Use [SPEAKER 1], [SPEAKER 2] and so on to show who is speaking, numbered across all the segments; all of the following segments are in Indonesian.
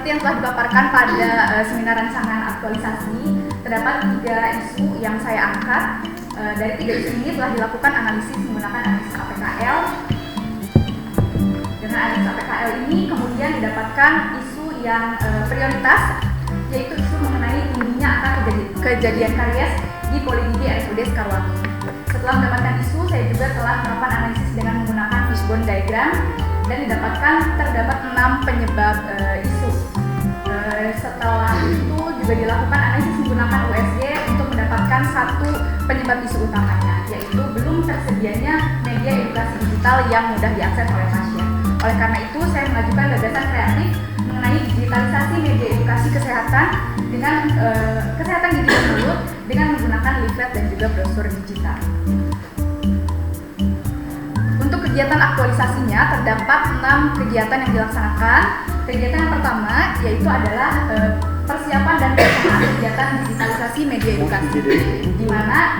[SPEAKER 1] seperti yang telah dipaparkan pada seminar rancangan aktualisasi, terdapat 3 isu yang saya angkat. Dari 3 isu ini telah dilakukan analisis menggunakan analisis APKL. Dengan analisis APKL ini kemudian didapatkan isu yang prioritas, yaitu isu mengenai tingginya angka kejadian karies di Poligigi RSUD Sekarwangi. Setelah mendapatkan isu, saya juga telah melakukan analisis dengan menggunakan fishbone diagram dan terdapat 6 penyebab isu. Setelah itu juga dilakukan analisis menggunakan USG untuk mendapatkan 1 penyebab isu utamanya, yaitu belum tersedianya media edukasi digital yang mudah diakses oleh pasien. Oleh karena itu, saya mengajukan gagasan kreatif mengenai digitalisasi media edukasi kesehatan dengan kesehatan gigi dan mulut dengan menggunakan leaflet dan juga brosur digital. Untuk kegiatan aktualisasinya terdapat 6 kegiatan yang dilaksanakan. Kegiatan yang pertama yaitu adalah persiapan dan pelaksanaan kegiatan digitalisasi media edukasi, di mana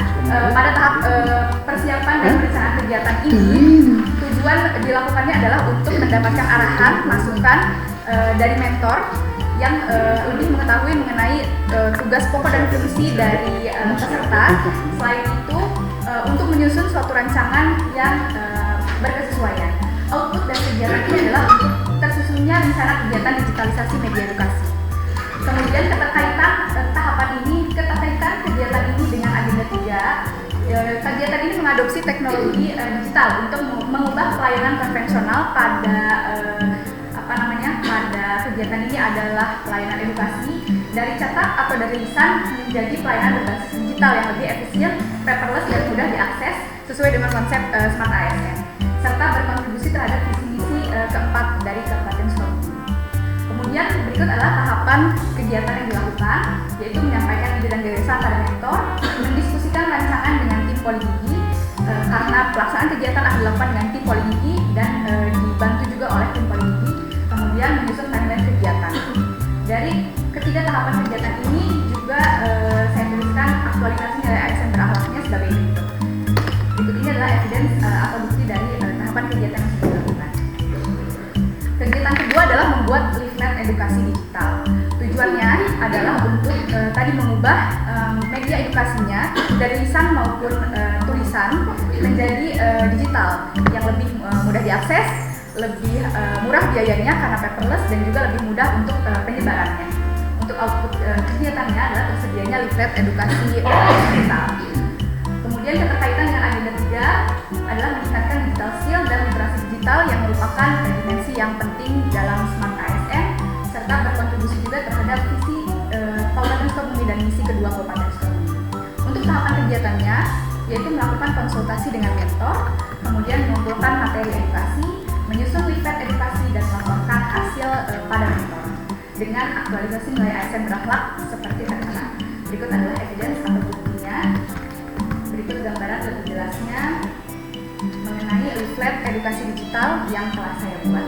[SPEAKER 1] pada tahap persiapan dan perencanaan kegiatan ini tujuan dilakukannya adalah untuk mendapatkan arahan, masukan dari mentor yang lebih mengetahui mengenai tugas pokok dan fungsi dari peserta. Selain itu, untuk menyusun suatu rancangan yang berkesesuaian. Output dari kegiatan ini adalah untuk tersusunnya rencana kegiatan digitalisasi media edukasi. Kemudian keterkaitan kegiatan ini dengan agenda 3. Kegiatan ini mengadopsi teknologi digital untuk mengubah pelayanan konvensional pada pada kegiatan ini adalah pelayanan edukasi dari cetak atau dari lisan menjadi pelayanan berbasis digital yang lebih efisien, paperless dan mudah diakses sesuai dengan konsep Smart ASN, serta berkontribusi terhadap visi misi keempat dari Kabupaten Sukabumi. Kemudian berikut adalah tahapan kegiatan yang dilakukan, yaitu menyampaikan ide dan gagasan pada mentor, mendiskusikan rancangan dengan tim Poligigi, karena pelaksanaan kegiatan akan dilakukan dengan tim Poligigi dan dibantu juga oleh tim Poligigi. Kemudian menyusun timeline kegiatan. Dari ketiga tahapan kegiatan ini juga saya tuliskan aktualisasi nilai ASN berakhlaknya sebagai berikut. Berikut ini adalah evidence atau bukti dari tahapan kegiatan yang sudah dilakukan. Kegiatan kedua adalah membuat leaflet edukasi digital. Tujuannya adalah untuk tadi mengubah media edukasinya dari lisan maupun tulisan menjadi digital yang lebih mudah diakses, lebih murah biayanya karena paperless dan juga lebih mudah untuk penyebarannya. Untuk output kegiatannya adalah tersedianya leaflet edukasi digital. Kemudian keterkaitan dengan agenda 3 adalah meningkatkan digital skill dan literasi digital yang merupakan dimensi yang penting dalam Smart ASN serta berkontribusi juga terhadap visi Kabupaten Sukabumi dan misi kedua Kabupaten Sukabumi. Untuk tahapan kegiatannya yaitu melakukan konsultasi dengan mentor, kemudian mengumpulkan materi edukasi, menyusun leaflet edukasi dan melaporkan hasil pada mentor dengan aktualisasi nilai ASN berakhlak seperti terkena. Berikut adalah evidence atau buktinya. Berikut gambaran lebih jelasnya mengenai leaflet edukasi digital yang telah saya buat.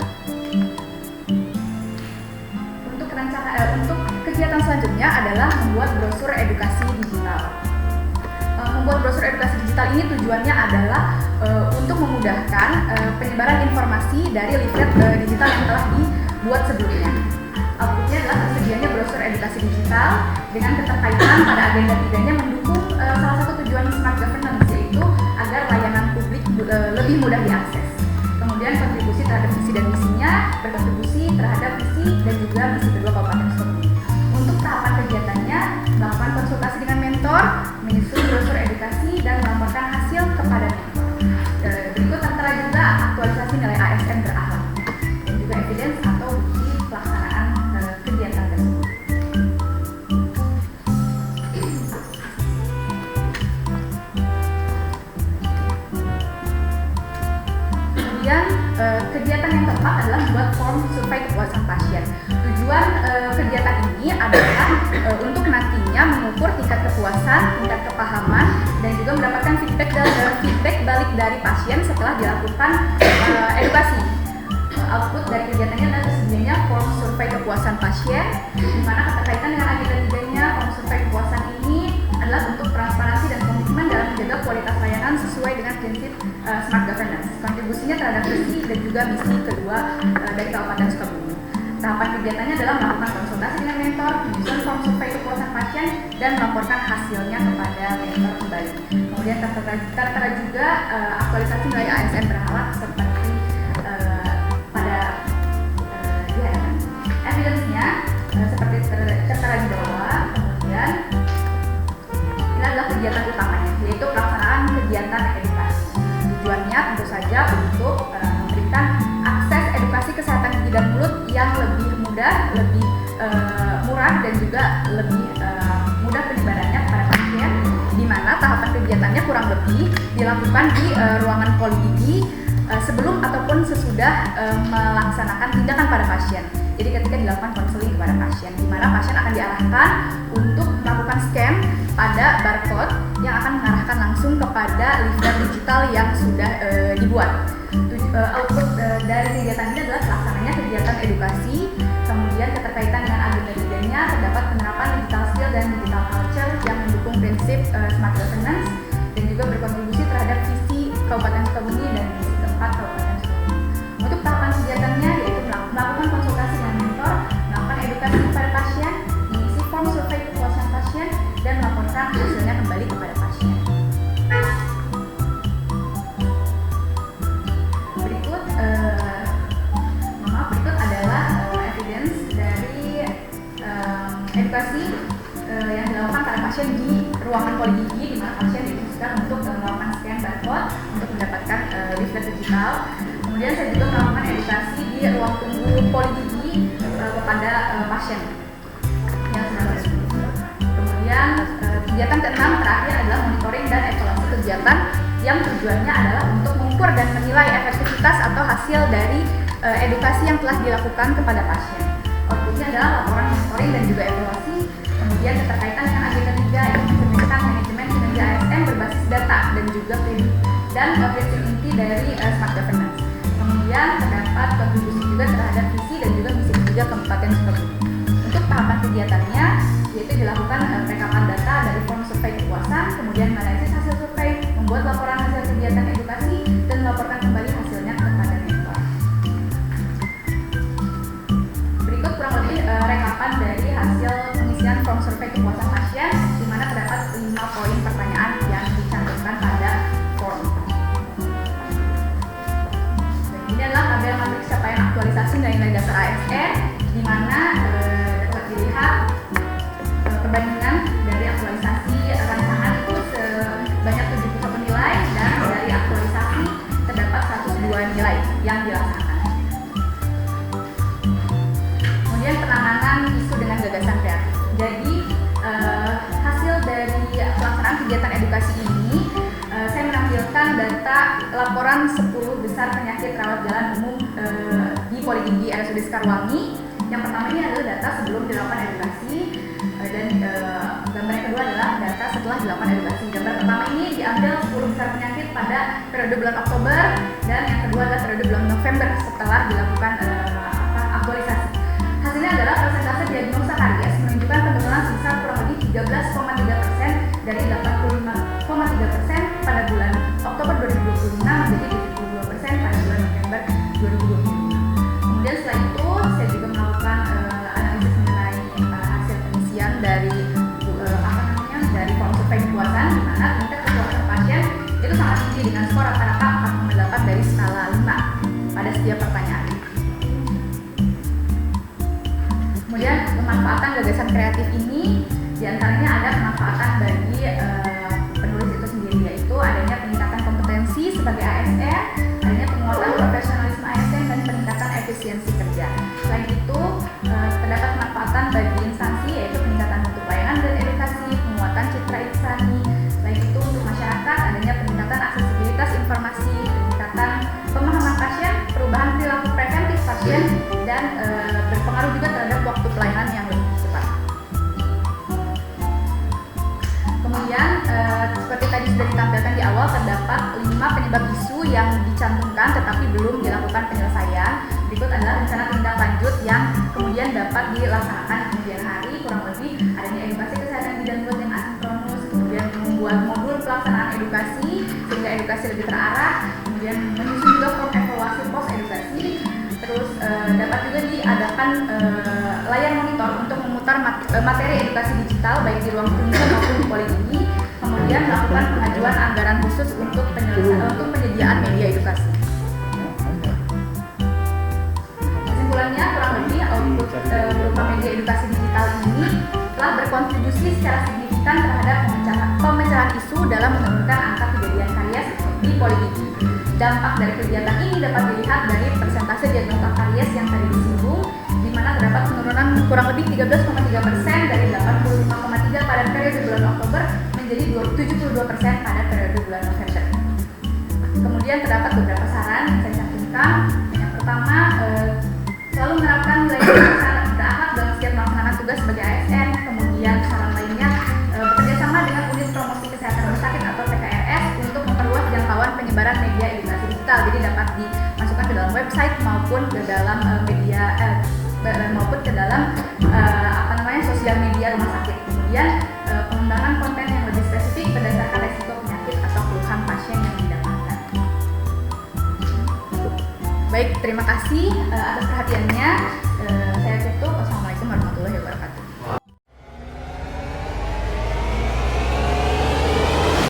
[SPEAKER 1] Untuk kegiatan selanjutnya adalah membuat brosur edukasi digital. Membuat brosur edukasi digital ini tujuannya adalah untuk memudahkan penyebaran informasi dari leaflet digital yang telah dibuat sebelumnya. Outputnya adalah tersedianya brosur edukasi digital dengan keterkaitan pada agenda 3-nya mendukung salah satu tujuan Smart Governance, yaitu agar layanan publik lebih mudah diakses. Kemudian kontribusi terhadap visi dan misinya, berkontribusi terhadap visi dan juga misi kedua Kabupaten Sukabumi. Untuk tahapan kegiatannya, melakukan konsultasi dengan mentor, menyusun brosur edukasi dan melaporkan hasil kepada mentor. Berikut tertera juga aktualisasi nilai ASN berakhlak dan juga evidence atau bukti pelaksanaan kegiatan tersebut. Kemudian kegiatan yang keempat adalah membuat form survei kepuasan pasien. Tujuan kegiatan ini adalah untuk nantinya mengukur tingkat kepuasan, tingkat kepahaman, dan juga mendapatkan feedback balik dari pasien setelah dilakukan edukasi. Output dari kegiatannya adalah tersedianya form survei kepuasan pasien, di mana keterkaitan dengan agenda 3-nya form survei kepuasan ini adalah bentuk transparansi dan komitmen dalam menjaga kualitas layanan sesuai dengan prinsip Smart Governance. Kontribusinya terhadap visi dan juga misi kedua dari Kabupaten Sukabumi. Tahapan kegiatannya adalah melakukan konsultasi dengan mentor, menyusun form survei kepuasan pasien, dan melaporkan hasilnya kepada mentor kembali. Kemudian tertera juga aktualisasi nilai ASN berkala seperti pada evidence-nya seperti tertera di bawah. Kemudian ini adalah kegiatan utamanya, yaitu pelaksanaan kegiatan edukasi. Tujuannya tentu saja untuk memberikan akses edukasi kesehatan gigi dan mulut yang lebih mudah, lebih murah, dan juga lebih mudah penyebarannya kepada pasien, di mana tahapan kegiatannya kurang lebih dilakukan di ruangan poligigi sebelum ataupun sesudah melaksanakan tindakan pada pasien. Jadi ketika dilakukan konseling kepada pasien, di mana pasien akan diarahkan untuk melakukan scan pada barcode yang akan mengarahkan langsung kepada leaflet digital yang sudah dibuat. Output dari kegiatan ini adalah pelaksananya kegiatan edukasi, kemudian keterkaitan dengan agenda-agendanya, terdapat penerapan digital skill dan digital culture yang mendukung prinsip smart governance dan juga berkontribusi terhadap visi Kabupaten Sukabumi dan misi keempat Kabupaten Sukabumi. Untuk tahapan kegiatannya yaitu melakukan konsultasi dengan mentor, melakukan edukasi kepada pasien, mengisi form survei kepuasan pasien, dan melaporkan hasilnya kembali kepada pasien. Berikut adalah evidence dari edukasi yang dilakukan pada pasien di ruangan poligigi, di mana pasien diinstruksikan untuk melakukan scan barcode untuk mendapatkan leaflet digital. Kemudian saya juga melakukan edukasi di ruang tunggu poligigi kepada pasien yang sedang berstudi. Kemudian kegiatan keenam terakhir adalah monitoring dan evaluasi kegiatan yang tujuannya adalah untuk mengukur dan menilai efektivitas atau hasil dari edukasi yang telah dilakukan kepada pasien. Outputnya adalah laporan monitoring dan juga evaluasi. Kemudian keterkaitan dengan agenda 3 implementasikan manajemen kinerja ASN berbasis data dan juga prinsip inti dari smart governance. Kemudian terdapat kontribusi juga terhadap visi dan juga misi ketiga Kabupaten Sukabumi. Untuk tahapan kegiatannya yaitu dilakukan rekapan data dari form survei kepuasan, kemudian menganalisis hasil survei, membuat laporan hasil kegiatan edukasi, dan melaporkan kembali hasilnya kepada mentor. Berikut kurang lebih rekapan dari hasil pengisian form survei kepuasan pasien, di mana terdapat 5 poin pertanyaan yang dicantumkan pada form. Ini adalah tabel matriks capaian aktualisasi nilai-nilai dasar ASN, di mana dapat dilihat perbandingan dari aktualisasi rancangan itu sebanyak 71 nilai, dan dari aktualisasi terdapat 102 nilai yang dilaksanakan. Kemudian penanganan isu dengan gagasan kreatif. Jadi hasil dari pelaksanaan kegiatan edukasi ini saya menampilkan data laporan 10 besar penyakit rawat jalan umum di Poligigi RSUD Sekarwangi. Yang pertama ini adalah data sebelum dilakukan edukasi, dan gambar yang kedua adalah data setelah dilakukan edukasi. Gambar pertama ini diambil 10 besar penyakit pada periode bulan Oktober, dan yang kedua adalah periode bulan November setelah dilakukan aktualisasi. Hasilnya adalah persentase diagnosa karies menunjukkan penurunan sebesar kurang lebih 13,3% dari 85,3% pada bulan Oktober 2025 menjadi 72% pada bulan November 2025. Kemudian setelah itu saya juga melakukan analisis mengenai hasil pengisian dari dari form survei kepuasan, di mana tingkat kepuasan pasien itu sangat tinggi dengan skor rata-rata 4,8 dari skala 5 pada setiap pertanyaan. Kemudian pemanfaatan gagasan kreatif ini diantaranya ada pemanfaatan bagi penulis itu sendiri, yaitu adanya peningkatan kompetensi sebagai ASN, adanya penguatan profesionalisme ASN, dan peningkatan efisiensi kerja. Selain itu terdapat pemanfaatan bagi instansi, yaitu peningkatan mutu pelayanan dan edukasi, penguatan citra insani. Selain itu untuk masyarakat adanya peningkatan aksesibilitas informasi, peningkatan pemahaman pasien, perubahan perilaku preventif pasien, dan berpengaruh juga terhadap waktu pelayanan yang lebih cepat. Kemudian seperti tadi sudah ditampilkan di awal, terdapat 5 penyebab isu yang dicantumkan tetapi belum dilakukan penyelesaian. Berikut adalah rencana tindak lanjut yang kemudian dapat dilaksanakan di kemudian hari. Kurang lebih adanya edukasi kesehatan gigi dan mulut yang asinkronus, kemudian membuat modul pelaksanaan edukasi sehingga edukasi lebih terarah, kemudian menyusun juga form evaluasi pos edukasi, terus terus dapat juga diadakan layar monitor untuk memutar materi edukasi digital baik di ruang kunjungan maupun di Poligini, kemudian melakukan pengajuan anggaran khusus untuk penyediaan media edukasi. Kesimpulannya, kurang lebih output berupa media edukasi digital ini telah berkontribusi secara signifikan terhadap pemecahan isu dalam menurunkan angka kejadian karies di Poligini. Dampak dari kegiatan ini dapat dilihat dari persentase diagnosa karies yang tadi disinggung, di mana terdapat penurunan kurang lebih 13,3% dari 85,3% pada periode bulan Oktober menjadi 72% pada periode bulan November. Kemudian terdapat beberapa saran yang saya cantumkan. Yang pertama, selalu menerapkan nilai kesehatan berakhlak dalam setiap melaksanakan tugas sebagai ASN. Kemudian saran lainnya, bekerjasama dengan unit promosi kesehatan rumah sakit atau PKRS untuk memperluas jangkauan penyebaran media edukasi digital. Jadi dapat dimasukkan ke dalam website maupun ke dalam sosial media rumah sakit. Kemudian pengembangan konten yang lebih spesifik berdasarkan resiko penyakit atau keluhan pasien yang didapatkan. Baik, terima kasih atas perhatiannya.